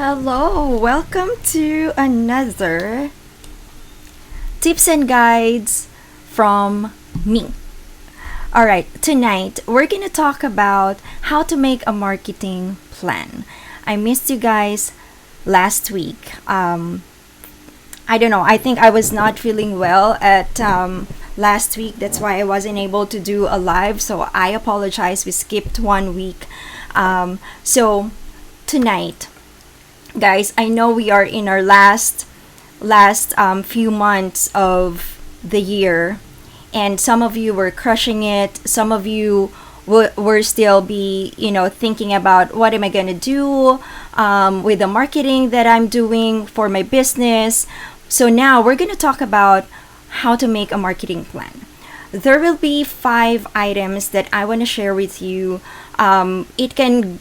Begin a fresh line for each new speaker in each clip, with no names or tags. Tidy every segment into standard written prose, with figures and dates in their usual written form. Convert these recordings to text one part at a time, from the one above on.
Hello, welcome to another tips and guides from me. All right, tonight we're going to talk about how to make a marketing plan. I missed you guys last week. I don't know, I think I was not feeling well at last week. That's why I wasn't able to do a live. So I apologize. We skipped 1 week. So tonight, guys, I know we are in our last few months of the year, and some of you were crushing it. Some of you were still be thinking about what am I gonna do with the marketing that I'm doing for my business. So now we're gonna talk about how to make a marketing plan. There will be 5 items that I want to share with you. It can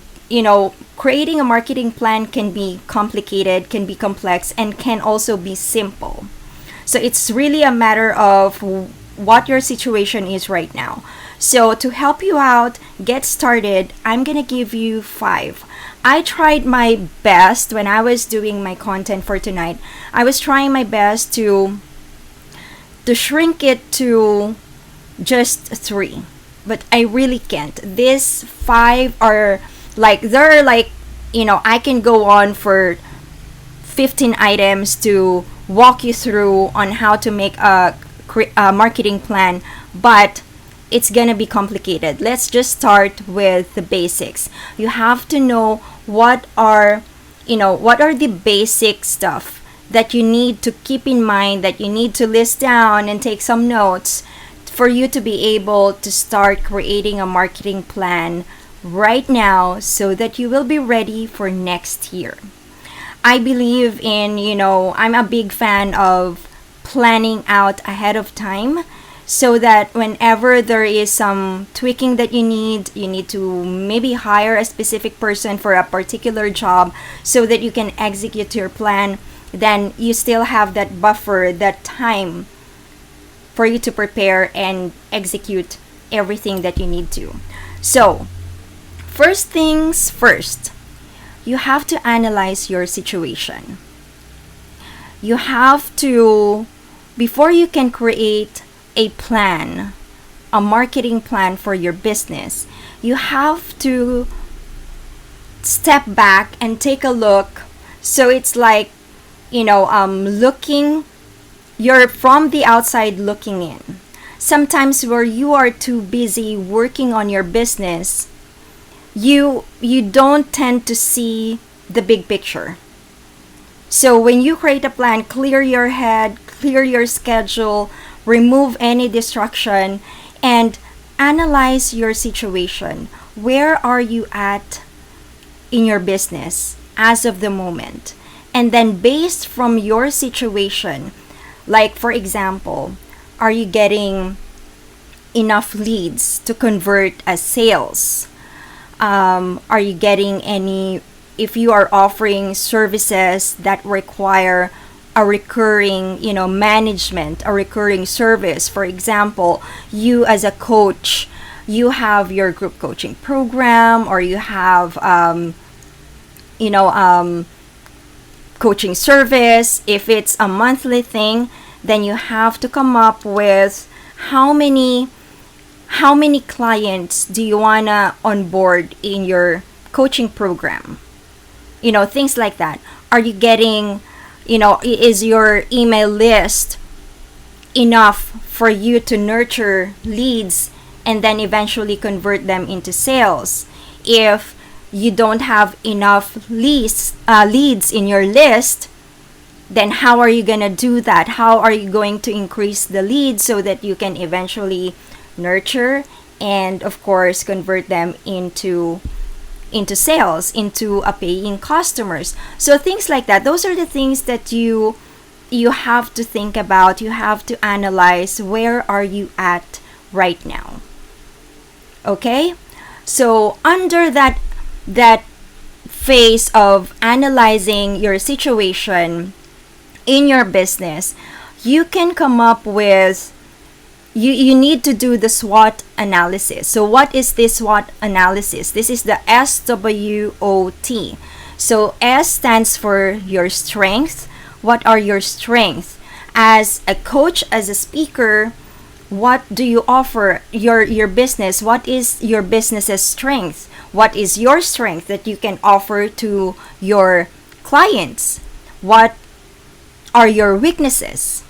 creating a marketing plan can be complicated, can be complex, and can also be simple. So it's really a matter of what your situation is right now. So to help you out, get started, I'm gonna give you 5. I tried my best when I was doing my content for tonight. I was trying my best to shrink it to just 3, but I really can't. These 5 are they're I can go on for 15 items to walk you through on how to make a marketing plan, but it's gonna be complicated. Let's just start with the basics. You have to know what are the basic stuff that you need to keep in mind, that you need to list down and take some notes for you to be able to start creating a marketing plan right now so that you will be ready for next year. I believe in, I'm a big fan of planning out ahead of time so that whenever there is some tweaking that you need to maybe hire a specific person for a particular job so that you can execute your plan, then you still have that buffer, that time for you to prepare and execute everything that you need to. So, first things first, you have to analyze your situation. You have to, before you can create a plan, a marketing plan for your business, you have to step back and take a look. So it's you're from the outside looking in. Sometimes where you are too busy working on your business, you don't tend to see the big picture. So when you create a plan, clear your head, clear your schedule, remove any distraction, and analyze your situation. Where are you at in your business as of the moment? And then based from your situation, like for example, are you getting enough leads to convert as sales? Are you getting any, if you are offering services that require a recurring, management, a recurring service. For example, you as a coach, you have your group coaching program, or you have, coaching service. If it's a monthly thing, then you have to come up with how many clients do you want to onboard in your coaching program? Things like that. Are you getting, is your email list enough for you to nurture leads and then eventually convert them into sales? If you don't have enough leads in your list, then how are you going to do that? How are you going to increase the leads so that you can eventually nurture and of course convert them into sales, into a paying customers? So things like that. Those are the things that you have to think about. You have to analyze, where are you at right now? Okay? So under that phase of analyzing your situation in your business, you can come up with, you need to do the SWOT analysis. So what is this SWOT analysis? This is the SWOT. So S stands for your strength. What are your strengths? As a coach, as a speaker, what do you offer your business? What is your business's strength? What is your strength that you can offer to your clients? What are your weaknesses?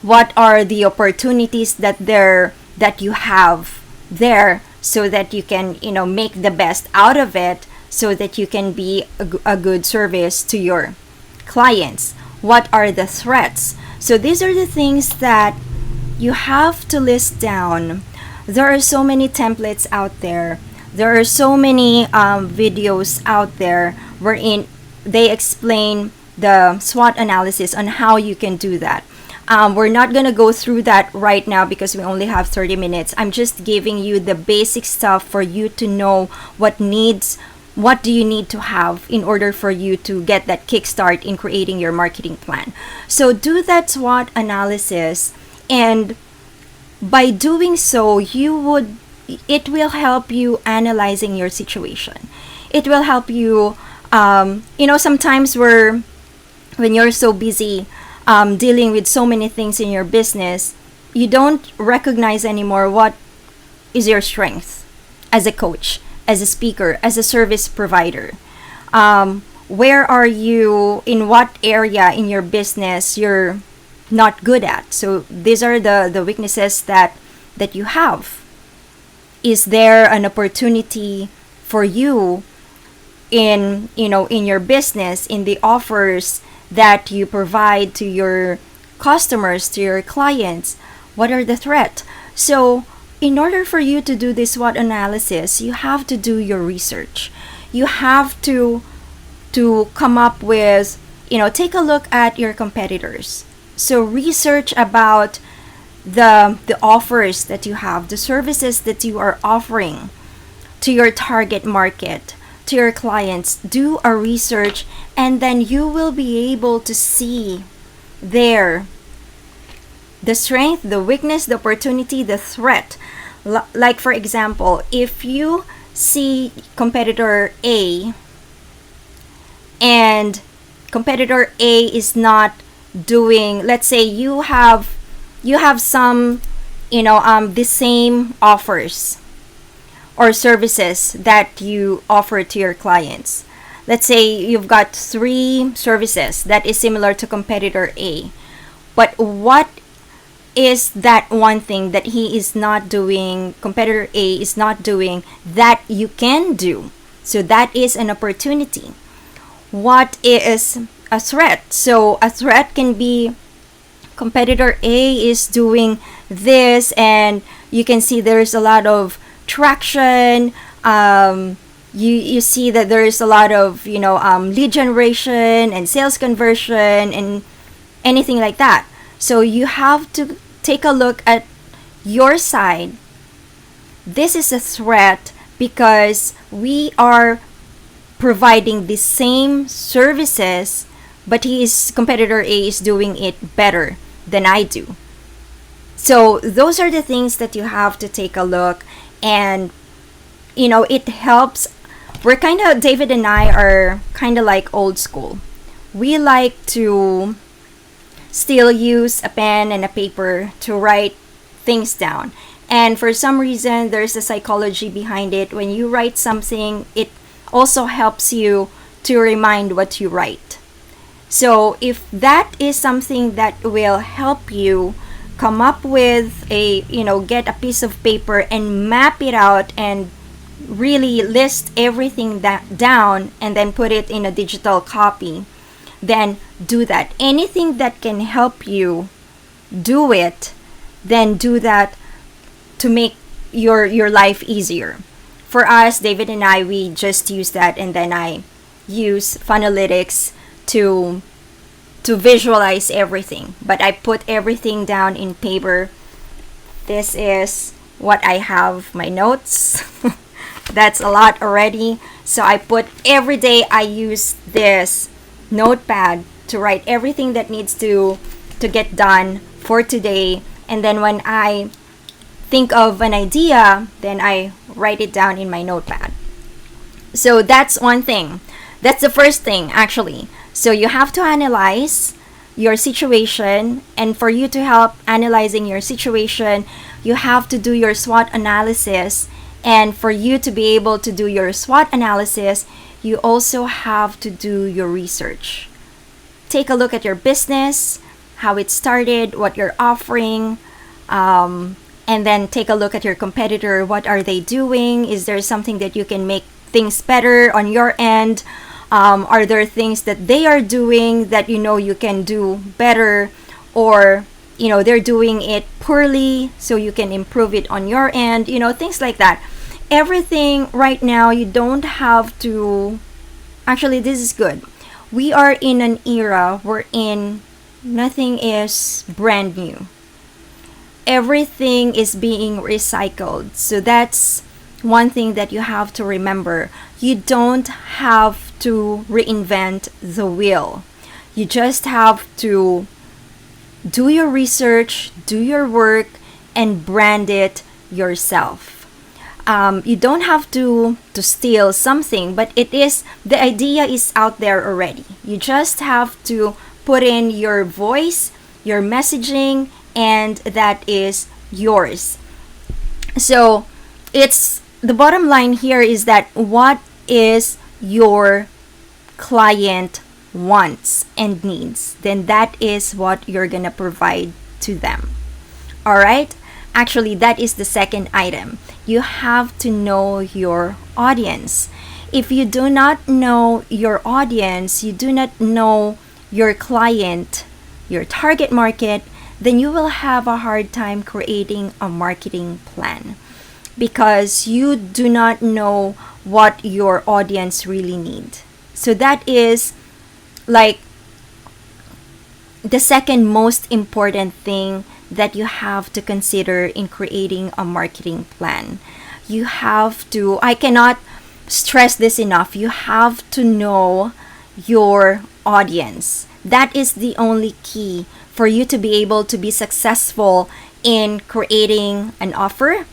What are the opportunities that you have there, so that you can make the best out of it, so that you can be a good service to your clients? What are the threats? So these are the things that you have to list down. There are so many templates out there. There are so many videos out there wherein they explain the SWOT analysis on how you can do that. We're not going to go through that right now because we only have 30 minutes. I'm just giving you the basic stuff for you to know what do you need to have in order for you to get that kickstart in creating your marketing plan. So do that SWOT analysis, and by doing so, it will help you analyzing your situation. It will help you, sometimes when you're so busy dealing with so many things in your business, you don't recognize anymore what is your strength as a coach, as a speaker, as a service provider. Where are you, in what area in your business you're not good at? So these are the weaknesses that you have. Is there an opportunity for you in your business, in the offers that you provide to your customers, to your clients? What are the threats? So in order for you to do this SWOT analysis, you have to do your research. You have to come up with, take a look at your competitors. So research about the offers that you have, the services that you are offering to your target market, to your clients. Do a research, and then you will be able to see there the strength, the weakness, the opportunity, the threat. Like for example, if you see competitor A and competitor A is not doing, let's say you have some the same offers or services that you offer to your clients. Let's say you've got 3 services that is similar to competitor A, but what is that one thing that he is not doing, competitor A is not doing, that you can do? So that is an opportunity. What is a threat? So a threat can be competitor A is doing this, and you can see there's a lot of traction. You see that there's a lot of lead generation and sales conversion and anything like that. So you have to take a look at your side. This is a threat because we are providing the same services, but competitor A is doing it better than I do. So those are the things that you have to take a look, and it helps. David and I are kind of like old school. We like to still use a pen and a paper to write things down. And for some reason, there's a psychology behind it. When you write something, it also helps you to remind what you write. So if that is something that will help you come up with get a piece of paper and map it out and really list everything down and then put it in a digital copy, then do that. Anything that can help you do it, then do that to make your life easier. For us, David and I, we just use that, and then I use Funalytics to visualize everything. But I put everything down in paper. This is what I have, my notes. That's a lot already. So I put every day, I use this notepad to write everything that needs to get done for today. And then when I think of an idea, then I write it down in my notepad. So that's one thing. That's the first thing, actually. So you have to analyze your situation, and for you to help analyzing your situation, you have to do your SWOT analysis. And for you to be able to do your SWOT analysis, you also have to do your research. Take a look at your business, how it started, what you're offering, and then take a look at your competitor. What are they doing? Is there something that you can make things better on your end? Are there things that they are doing that you know you can do better, or they're doing it poorly, so you can improve it on your end, things like that. Everything right now, you don't have to. Actually, this is good. We are in an era wherein nothing is brand new. Everything is being recycled. So that's one thing that you have to remember. You don't have to reinvent the wheel. You just have to do your research, do your work, and brand it yourself. You don't have to steal something, but the idea is out there already. You just have to put in your voice, your messaging, and that is yours. So it's the bottom line here is that what is your client wants and needs, then that is what you're gonna provide to them. All right? Actually, that is the second item. You have to know your audience. If you do not know your audience, you do not know your client, your target market, then you will have a hard time creating a marketing plan, because you do not know what your audience really need. So that is like the second most important thing that you have to consider in creating a marketing plan. You have to, I cannot stress this enough, you have to know your audience. That is the only key for you to be able to be successful in creating an offer.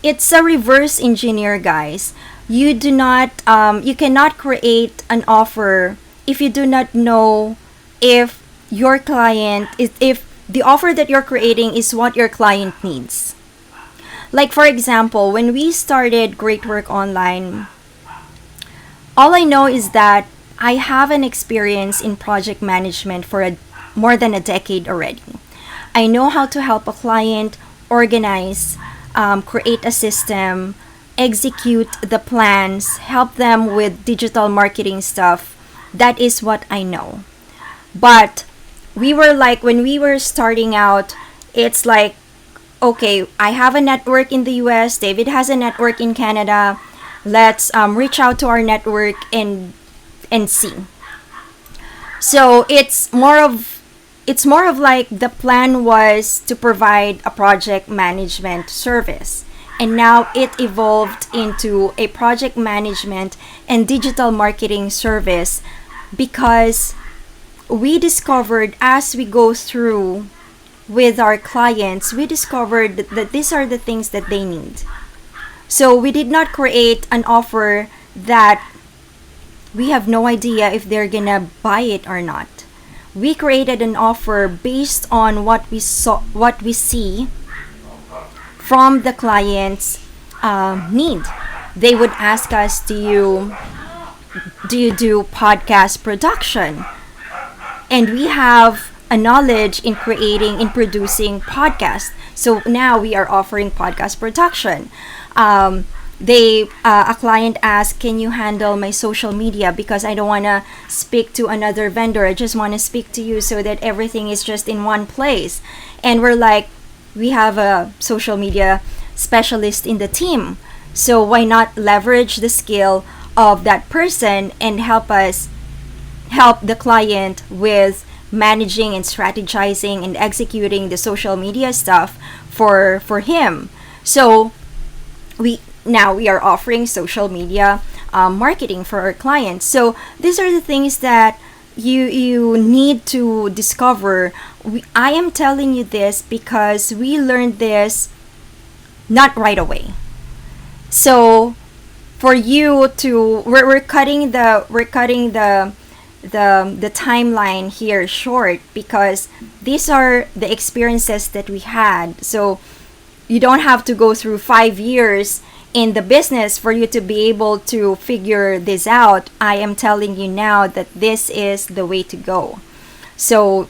It's a reverse engineer, guys. You cannot create an offer if you do not know if your client if the offer that you're creating is what your client needs. Like, for example, when we started Great Work Online, all I know is that I have an experience in project management for more than a decade already. I know how to help a client organize, create a system, execute the plans, help them with digital marketing stuff. That is what I know. But when we were starting out, it's like, okay, I have a network in the US, David has a network in Canada. Let's reach out to our network and see. So it's more of like the plan was to provide a project management service, and now it evolved into a project management and digital marketing service, because we discovered as we go through with our clients, we discovered that these are the things that they need. So we did not create an offer that we have no idea if they're gonna buy it or not. We created an offer based on what we see from the client's need. They would ask us, do you do podcast production? And we have a knowledge in producing podcasts. So now we are offering podcast production. A client asked, can you handle my social media, because I don't want to speak to another vendor, I just want to speak to you so that everything is just in one place. And we're like, we have a social media specialist in the team, so why not leverage the skill of that person and help the client with managing and strategizing and executing the social media stuff for him. So we are offering social media marketing for our clients. So these are the things that you need to discover. I am telling you this because we learned this not right away. So for you to, we're cutting the timeline here short, because these are the experiences that we had. So you don't have to go through 5 years in the business for you to be able to figure this out. I am telling you now that this is the way to go. So,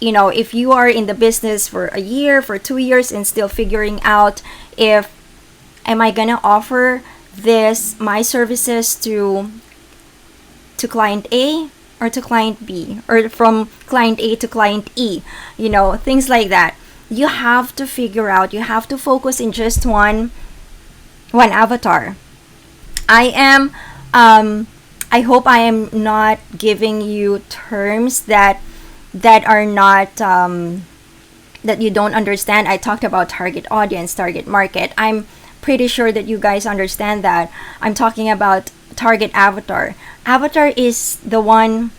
if you are in the business for a year, for 2 years, and still figuring out if, am I gonna offer my services to client A or to client B, or from client A to client E, things like that. You have to figure out, you have to focus in just one avatar. I hope I am not giving you terms that are not, that you don't understand. I talked about target audience, target market. I'm pretty sure that you guys understand that. I'm talking about target avatar. Avatar is the one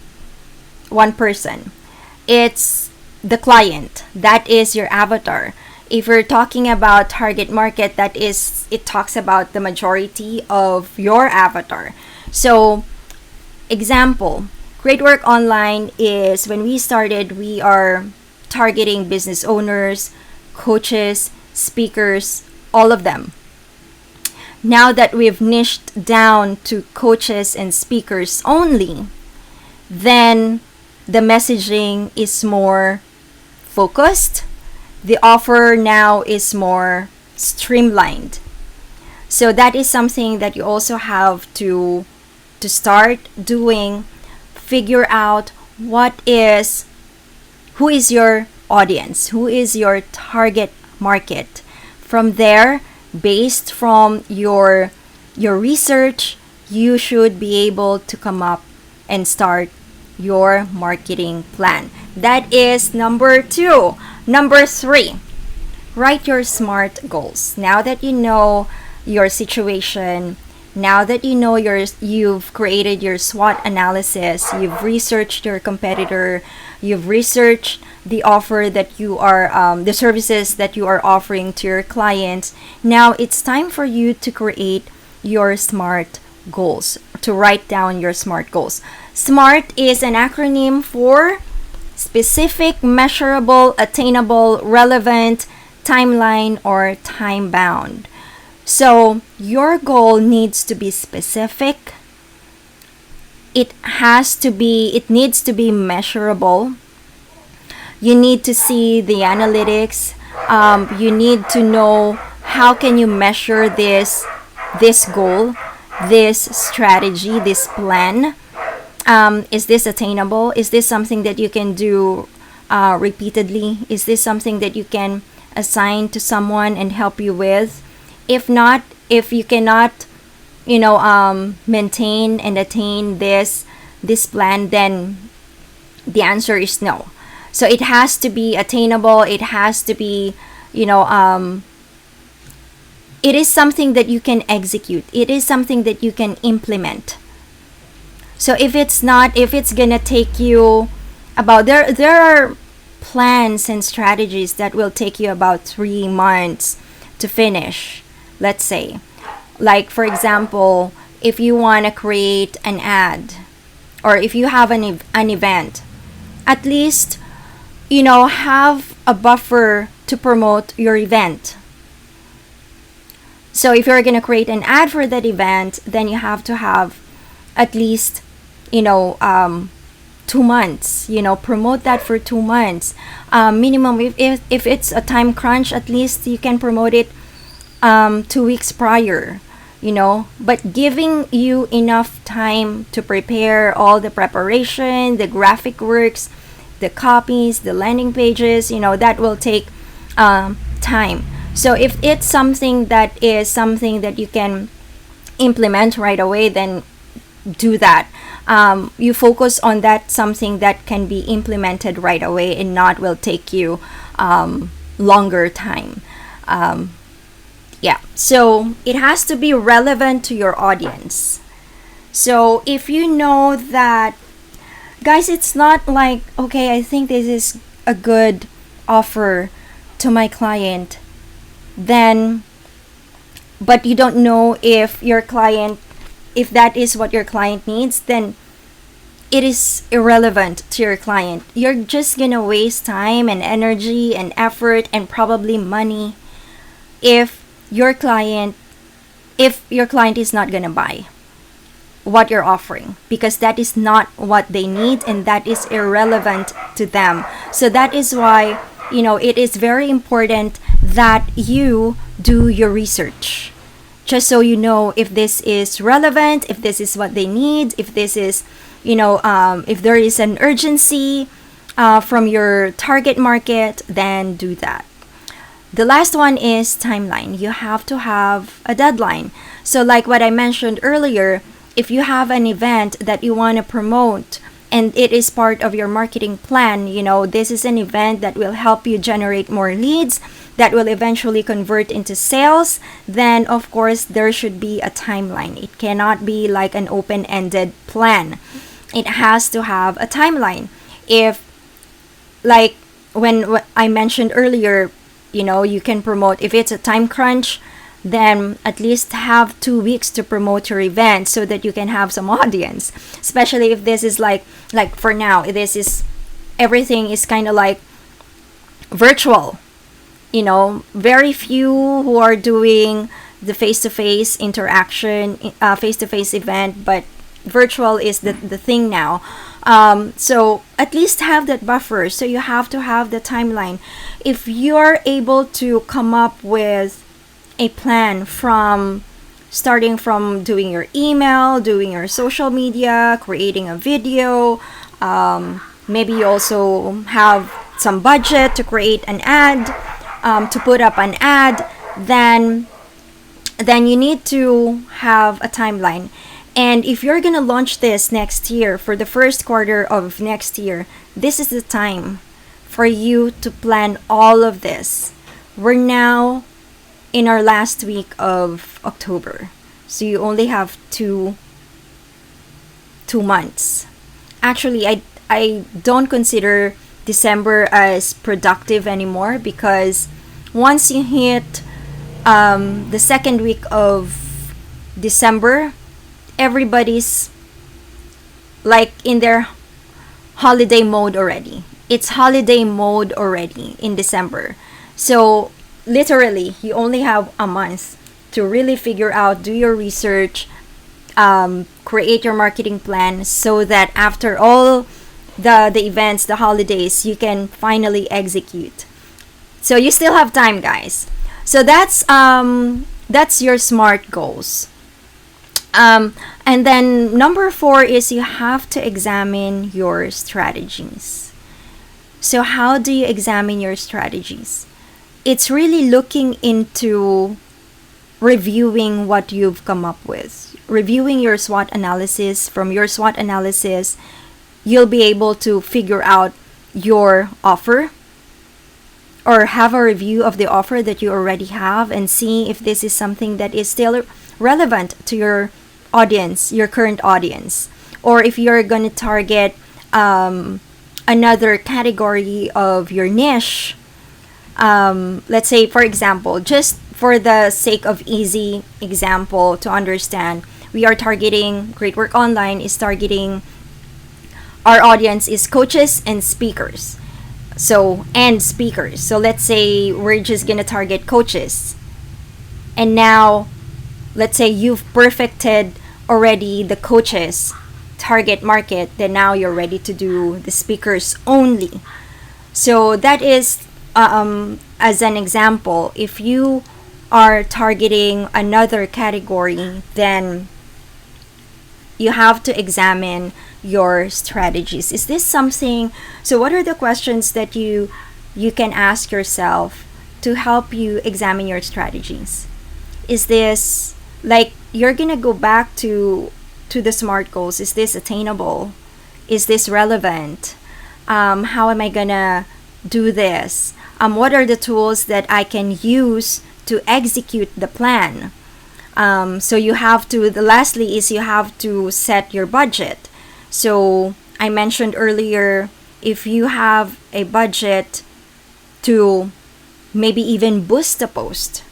person. It's the client. That is your avatar. If we're talking about target market, it talks about the majority of your avatar. So, example, Great Work Online is, when we started, we are targeting business owners, coaches, speakers, all of them. Now that we've niched down to coaches and speakers only, then the messaging is more focused. The offer now is more streamlined. So that is something that you also have to start doing. Figure out who is your audience, who is your target market. From there, based from your research, you should be able to come up and start your marketing plan. That is number 2. Number 3, write your SMART goals. Now that you know your situation, now that you know you've created your SWOT analysis, you've researched your competitor, you've researched the offer that you are, the services that you are offering to your clients. Now it's time for you to create your SMART goals, to write down your SMART goals. SMART is an acronym for specific, measurable, attainable, relevant, timeline, or time-bound. So your goal needs to be specific. It needs to be measurable. You need to see the analytics. You need to know how can you measure this goal, this strategy, this plan. Is this attainable? Is this something that you can do repeatedly? Is this something that you can assign to someone and help you with? If not, if you cannot, maintain and attain this plan, then the answer is no. So it has to be attainable. It has to be, it is something that you can execute. It is something that you can implement. So if it's gonna take you about, there are plans and strategies that will take you about 3 months to finish. Let's say, like for example, if you want to create an ad, or if you have an event, at least, have a buffer to promote your event. So if you're going to create an ad for that event, then you have to have at least, 2 months, promote that for 2 months. Minimum, if it's a time crunch, at least you can promote it 2 weeks prior, but giving you enough time to prepare all the preparation, the graphic works, the copies, the landing pages, that will take time. So if it's something that you can implement right away, then do that. You focus on that, something that can be implemented right away and not will take you longer time. So it has to be relevant to your audience. So if you know that, guys, it's not like, okay, I think this is a good offer to my client, then, but you don't know if your client if that is what your client needs, then it is irrelevant to your client. You're just gonna waste time and energy and effort and probably money if your client is not gonna buy what you're offering, because that is not what they need and that is irrelevant to them. So that is why, it is very important that you do your research, just so you know if this is relevant, if this is what they need, if this is, if there is an urgency from your target market, then do that. The last one is timeline. You have to have a deadline. So like what I mentioned earlier, if you have an event that you want to promote and it is part of your marketing plan, this is an event that will help you generate more leads that will eventually convert into sales, then of course there should be a timeline. It cannot be like an open-ended plan. It has to have a timeline. If, like when I mentioned earlier, you can promote, if it's a time crunch, then at least have 2 weeks to promote your event so that you can have some audience. Especially if this is like for now, this is, everything is kind of like virtual. Very few who are doing the face-to-face interaction, face-to-face event, but virtual is the thing now. So at least have that buffer. So you have to have the timeline. If you're able to come up with a plan from starting from doing your email, doing your social media, creating a video, maybe you also have some budget to create an ad, to put up an ad, then you need to have a timeline. And if you're gonna launch this next year, for the first quarter of next year, this is the time for you to plan all of this. We're now in our last week of October, so you only have two months. Actually, I don't consider December as productive anymore, because once you hit the second week of December, everybody's like in their holiday mode already. It's holiday mode already in December. So literally, you only have a month to really figure out, do your research, create your marketing plan, so that after all the events, the holidays, you can finally execute. So you still have time, guys. So that's your SMART goals. And then number 4 is you have to examine your strategies. So how do you examine your strategies? It's really looking into reviewing what you've come up with, reviewing your SWOT analysis. From your SWOT analysis, you'll be able to figure out your offer, or have a review of the offer that you already have, and see if this is something that is still relevant to your audience, your current audience, or if you're going to target another category of your niche. Let's say, for example, just for the sake of easy example to understand, we are targeting, Great Work Online is targeting, our audience is coaches and speakers. So let's say we're just gonna target coaches. And now, let's say you've perfected already the coaches target market, then now you're ready to do the speakers only. So that is, as an example, if you are targeting another category, then you have to examine your strategies. Is this something? So what are the questions that you can ask yourself to help you examine your strategies? Is this, like, you're gonna go back to the SMART goals? Is this attainable? Is this relevant? How am I gonna do this? What are the tools that I can use to execute the plan? So you have to, lastly is you have to set your budget. So I mentioned earlier, if you have a budget to maybe even boost a post,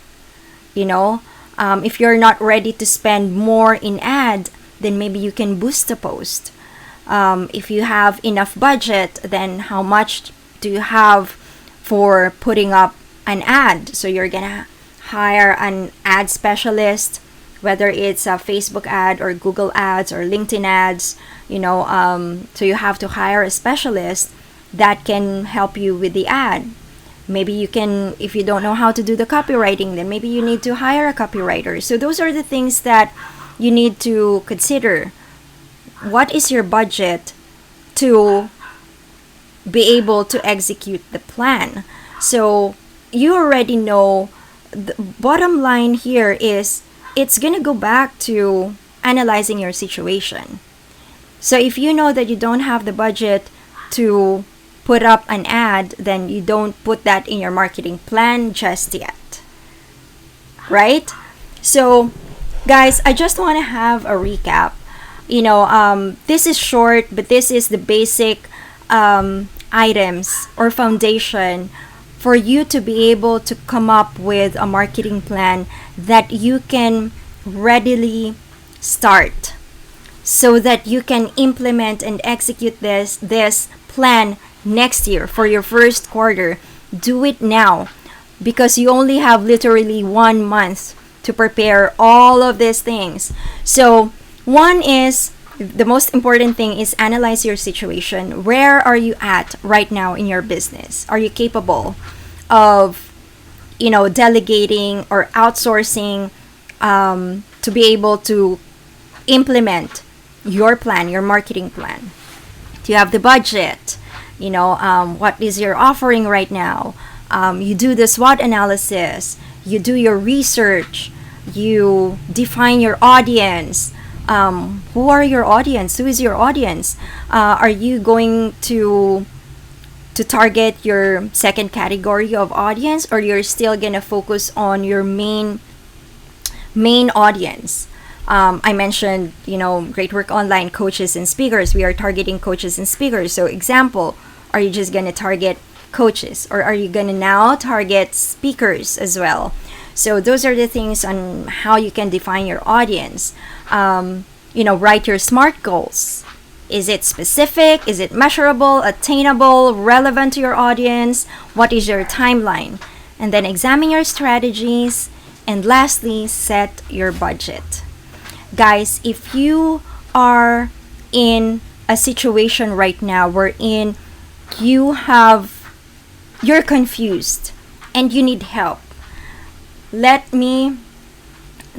If you're not ready to spend more in ad, then maybe you can boost the post. If you have enough budget, then how much do you have for putting up an ad? So you're gonna hire an ad specialist, whether it's a Facebook ad or Google ads or LinkedIn ads, so you have to hire a specialist that can help you with the ad. Maybe you can, if you don't know how to do the copywriting, then maybe you need to hire a copywriter. So those are the things that you need to consider. What is your budget to be able to execute the plan? So you already know the bottom line here is it's gonna go back to analyzing your situation. So if you know that you don't have the budget to put up an ad, then you don't put that in your marketing plan just yet, right? So guys, I just want to have a recap. This is short, but this is the basic items or foundation for you to be able to come up with a marketing plan that you can readily start, so that you can implement and execute this plan next year for your first quarter. Do it now, because you only have literally 1 month to prepare all of these things. So one is, the most important thing is analyze your situation. Where are you at right now in your business? Are you capable of delegating or outsourcing to be able to implement your plan, your marketing plan? Do you have the budget? What is your offering right now? You do the SWOT analysis, you do your research, you define your audience. Who are your audience? Who is your audience? Are you going to target your second category of audience, or you're still gonna focus on your main audience? I mentioned, Great Work Online coaches and speakers. We are targeting coaches and speakers. So example, are you just gonna target coaches, or are you gonna now target speakers as well? So those are the things on how you can define your audience. Write your SMART goals. Is it specific? Is it measurable, attainable, relevant to your audience? What is your timeline? And then examine your strategies. And lastly, set your budget. Guys, if you are in a situation right now wherein you're confused and you need help, let me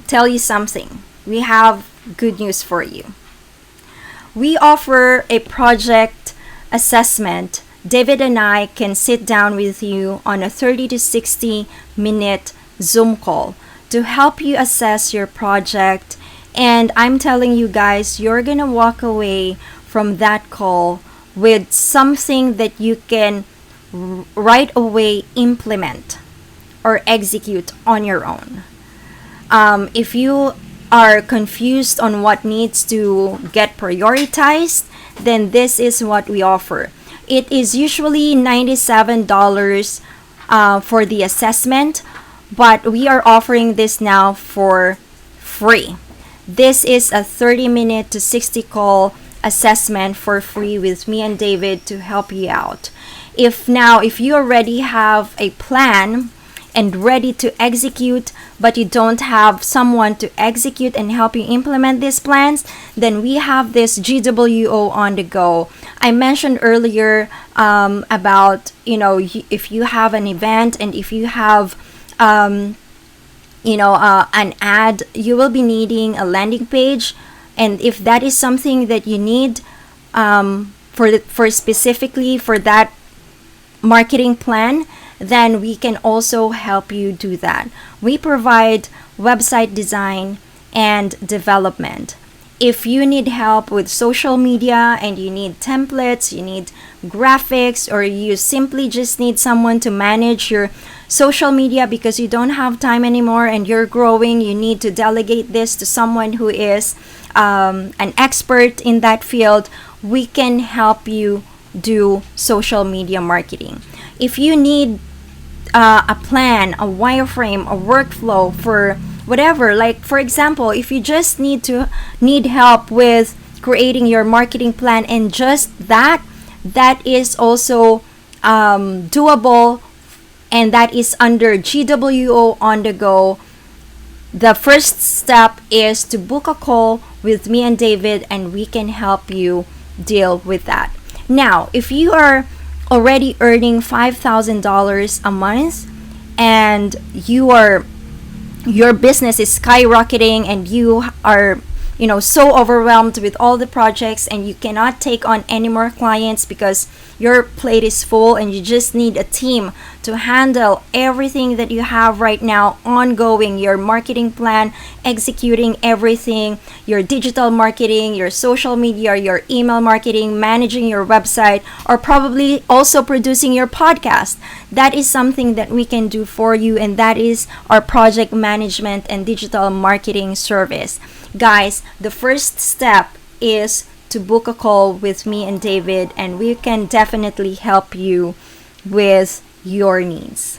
tell you something. We have good news for you. We offer a project assessment. David and I can sit down with you on a 30 to 60 minute Zoom call to help you assess your project. And I'm telling you guys, you're gonna walk away from that call with something that you can right away implement or execute on your own. If you are confused on what needs to get prioritized, then this is what we offer. It is usually $97 for the assessment, but we are offering this now for free. This is a 30-minute to 60 call assessment for free with me and David to help you out. If you already have a plan and ready to execute, but you don't have someone to execute and help you implement these plans, then we have this GWO on the go. I mentioned earlier about, if you have an event and if you have an ad, you will be needing a landing page. And if that is something that you need for specifically for that marketing plan, then we can also help you do that. We provide website design and development. If you need help with social media and you need templates, you need graphics, or you simply just need someone to manage your social media because you don't have time anymore and you're growing, you need to delegate this to someone who is an expert in that field, we can help you do social media marketing. If you need a plan, a wireframe, a workflow for whatever. Like for example, if you just need help with creating your marketing plan, and just that is also doable, and that is under GWO on the go. The first step is to book a call with me and David, and we can help you deal with that. Now, if you are already earning $5,000 a month, and your business is skyrocketing, and you are so overwhelmed with all the projects, and you cannot take on any more clients because your plate is full, and you just need a team to handle everything that you have right now ongoing, your marketing plan, executing everything, your digital marketing, your social media, your email marketing, managing your website, or probably also producing your podcast. That is something that we can do for you, and that is our project management and digital marketing service. Guys, the first step is to book a call with me and David, and we can definitely help you with your needs.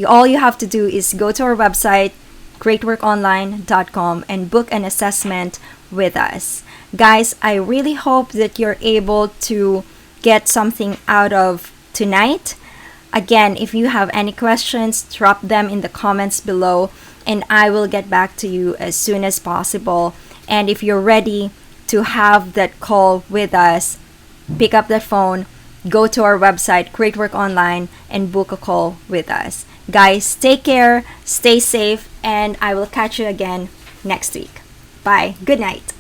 All you have to do is go to our website, greatworkonline.com, and book an assessment with us. Guys, I really hope that you're able to get something out of tonight. Again, if you have any questions, drop them in the comments below, and I will get back to you as soon as possible. And if you're ready to have that call with us, pick up the phone, go to our website, Great Work Online, and book a call with us. Guys, take care, stay safe, and I will catch you again next week. Bye. Good night.